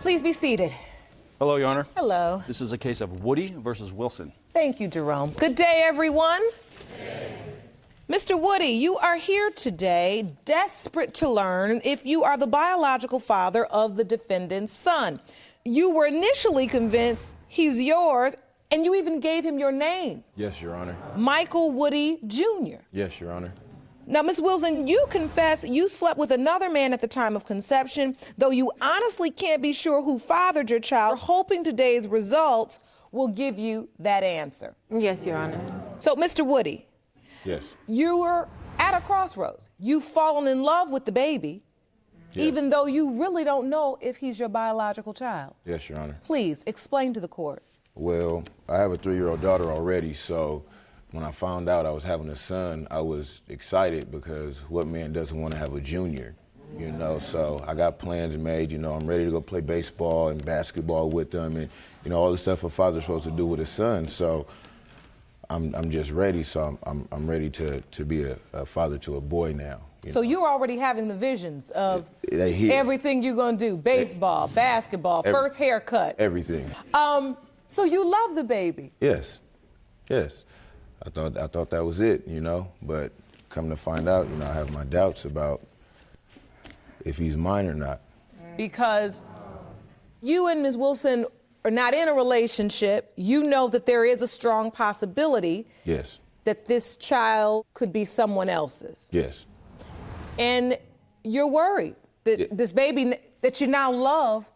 Please be seated. Hello, Your Honor. Hello. This is a case of Woody versus Wilson. Thank you, Jerome. Good day, everyone. Mr. Woody, you are here today desperate to learn if you are the biological father of the defendant's son. You were initially convinced he's yours, and you even gave him your name. Yes, Your Honor. Michael Woody Jr. Yes, Your Honor. Now, Ms. Wilson, you confess you slept with another man at the time of conception, though you honestly can't be sure who fathered your child, hoping today's results will give you that answer. Yes, Your Honor. So, Mr. Woody. Yes. You were at a crossroads. You've fallen in love with the baby, Yes. even though you really don't know if he's your biological child. Yes, Your Honor. Please explain to the court. Well, I have a 3-year-old daughter already, so when I found out I was having a son, I was excited because what man doesn't want to have a junior, you know? So I got plans made, you know, I'm ready to go play baseball and basketball with them and, you know, all the stuff a father's supposed to do with his son. So I'm just ready, so I'm ready to be a father to a boy now. So you're already having the visions of everything you're gonna do, baseball, basketball, first haircut. Everything. So you love the baby? Yes, yes. I thought that was it, you know, but come to find out, you know, I have my doubts about if he's mine or not. Because you and Ms. Wilson are not in a relationship. You know that there is a strong possibility Yes, that this child could be someone else's. yes, And you're worried that Yeah. this baby that you now love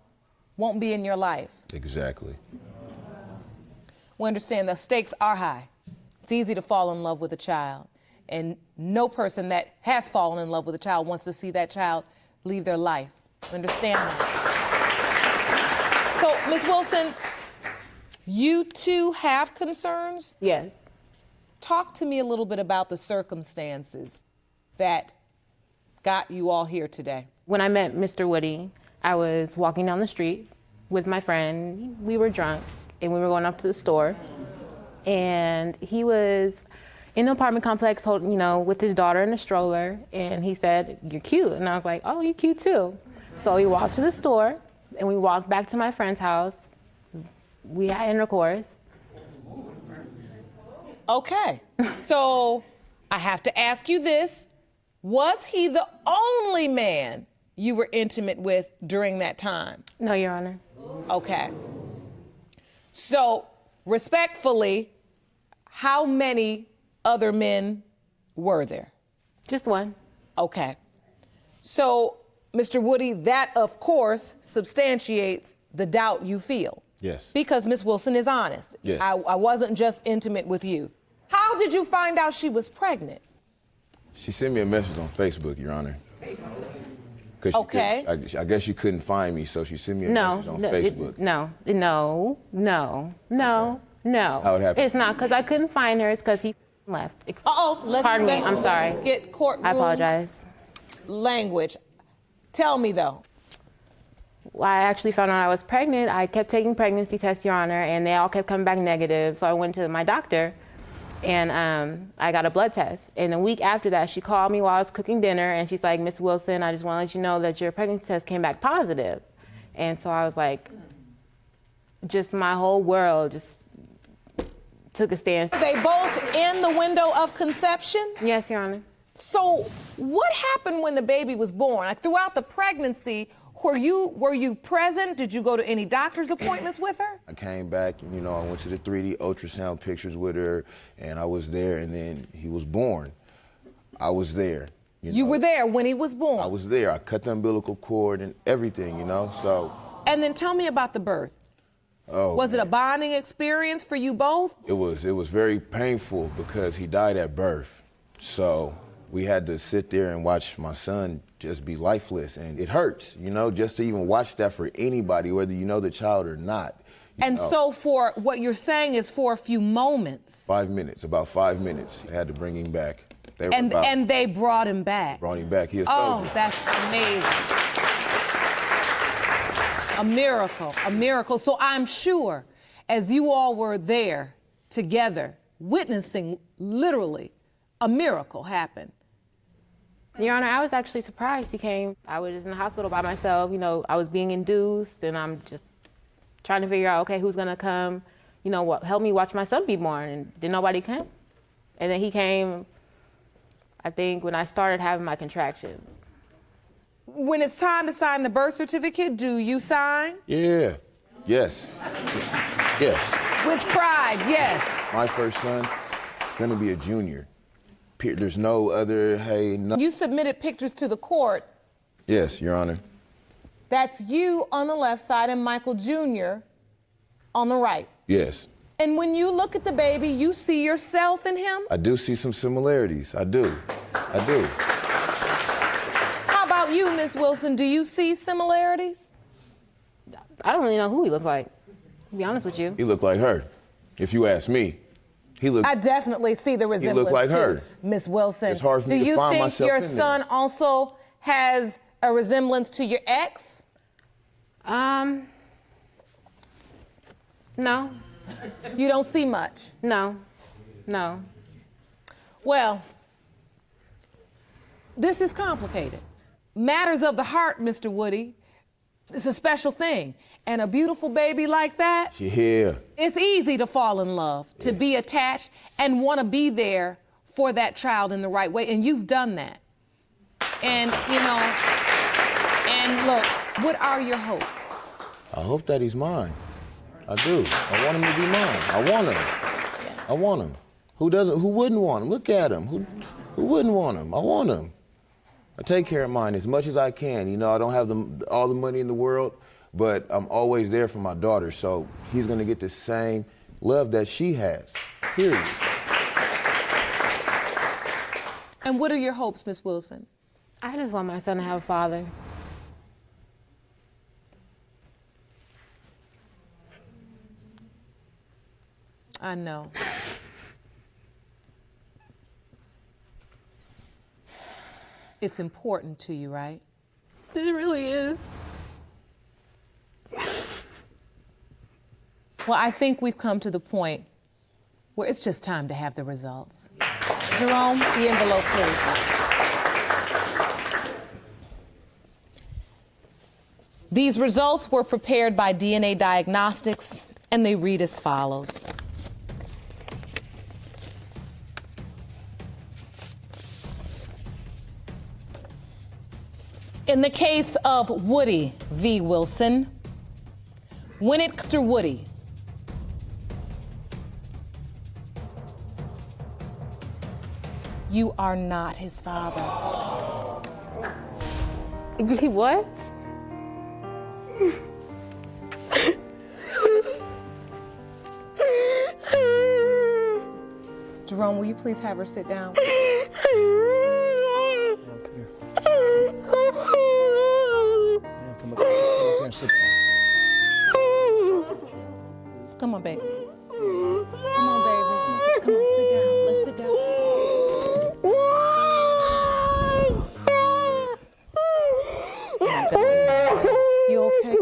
won't be in your life. exactly. We understand the stakes are high. It's easy to fall in love with a child. And no person that has fallen in love with a child wants to see that child leave their life. We understand that. So, Ms. Wilson, you too have concerns? Yes. Talk to me a little bit about the circumstances that got you all here today. When I met Mr. Woody, I was walking down the street with my friend. We were drunk and we were going up to the store. And he was in an apartment complex holding, you know, with his daughter in a stroller. And he said, "You're cute." And I was like, "Oh, you're cute too." So we walked to the store and we walked back to my friend's house. We had intercourse. Okay. So I have to ask you this. Was he the only man you were intimate with during that time? No, Your Honor. Okay. So respectfully, how many other men were there? Just one. Okay. So, Mr. Woody, that of course substantiates the doubt you feel. Yes. Because Ms. Wilson is honest. Yes. I wasn't just intimate with you. How did you find out she was pregnant? She sent me a message on Facebook, Your Honor. Okay. I guess she couldn't find me, so she sent me a message on Facebook. No. How it happened? It's not because I couldn't find her. It's because he left. Pardon me. I'm sorry. Let's get courtroom I apologize. language. Tell me though. Well, I actually found out I was pregnant. I kept taking pregnancy tests, Your Honor, and they all kept coming back negative. So I went to my doctor, and I got a blood test. And a week after that, she called me while I was cooking dinner, and she's like, "Miss Wilson, I just want to let you know that your pregnancy test came back positive." And so I was like, just my whole world just took a stand. Were they both in the window of conception? Yes, Your Honor. So what happened when the baby was born? Like throughout the pregnancy, were you present? Did you go to any doctor's appointments with her? I came back, and, you know, I went to the 3D ultrasound pictures with her, and I was there, and then he was born. I was there. You were there when he was born? I was there. I cut the umbilical cord and everything, you know, so. And then tell me about the birth. Oh, Was it a bonding experience for you both? It was very painful because he died at birth. So we had to sit there and watch my son just be lifeless, and it hurts, you know, just to even watch that for anybody, whether you know the child or not. And so for what you're saying is for a few moments. 5 minutes, about 5 minutes. They had to bring him back. And they brought him back. Brought him back. He a Oh, soldier. that's amazing. A miracle, a miracle. So I'm sure as you all were there together, witnessing literally a miracle happen, Your Honor, I was actually surprised he came. I was just in the hospital by myself. You know, I was being induced, and I'm just trying to figure out, okay, who's gonna come, you know, help me watch my son be born, and did nobody come? And then he came, I think, when I started having my contractions. When it's time to sign the birth certificate, do you sign? Yeah. Yes. Yes. With pride, yes. My first son is going to be a junior. There's no other, hey, no. You submitted pictures to the court. Yes, Your Honor. That's you on the left side and Michael Jr. on the right. Yes. And when you look at the baby, you see yourself in him? I do see some similarities. I do. I do. How about you, Miss Wilson? Do you see similarities? I don't really know who he looks like, to be honest with you. He looked like her, if you ask me. He looked. I definitely see the resemblance. He looked like her. Miss Wilson. It's hard for me to find myself in there. Do you think your son also has a resemblance to your ex? No. You don't see much? No. No. Well, this is complicated. Matters of the heart, Mr. Woody. It's a special thing. And a beautiful baby like that, Yeah. it's easy to fall in love, to be attached, and want to be there for that child in the right way. And you've done that. And, you know, and look, what are your hopes? I hope that he's mine. I do. I want him to be mine. I want him. I want him. Who doesn't? Who wouldn't want him? Look at him. Who wouldn't want him? I want him. I take care of mine as much as I can. You know, I don't have all the money in the world, but I'm always there for my daughter. So he's gonna get the same love that she has, period. And what are your hopes, Miss Wilson? I just want my son to have a father. I know. It's important to you, right? It really is. Well, I think we've come to the point where it's just time to have the results. Jerome, the envelope, please. These results were prepared by DNA Diagnostics, and they read as follows. In the case of Woody v. Wilson, when it comes to Woody, you are not his father. What? Jerome, will you please have her sit down? Come on, baby. Come on, baby. Come on, sit down. Let's sit down. Oh my goodness. You okay?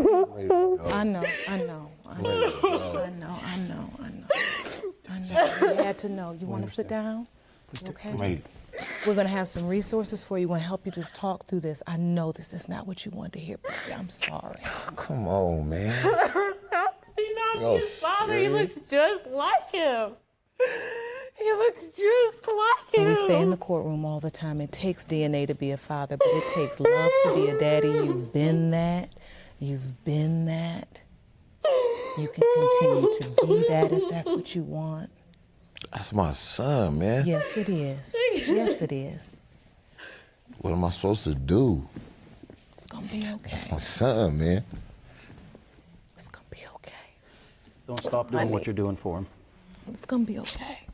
I know. You had to know. You want to sit down? Okay. We're going to have some resources for you. We're going to help you just talk through this. I know this is not what you wanted to hear, baby. I'm sorry. Come on, man. He's not his father. He looks just like him. He looks just like him. We say in the courtroom all the time, it takes DNA to be a father, but it takes love to be a daddy. You've been that. You've been that. You can continue to be that if that's what you want. That's my son, man. Yes, it is. Yes, it is. What am I supposed to do? It's gonna be okay. That's my son, man. It's gonna be okay. Don't stop doing what you're doing for him. It's gonna be okay.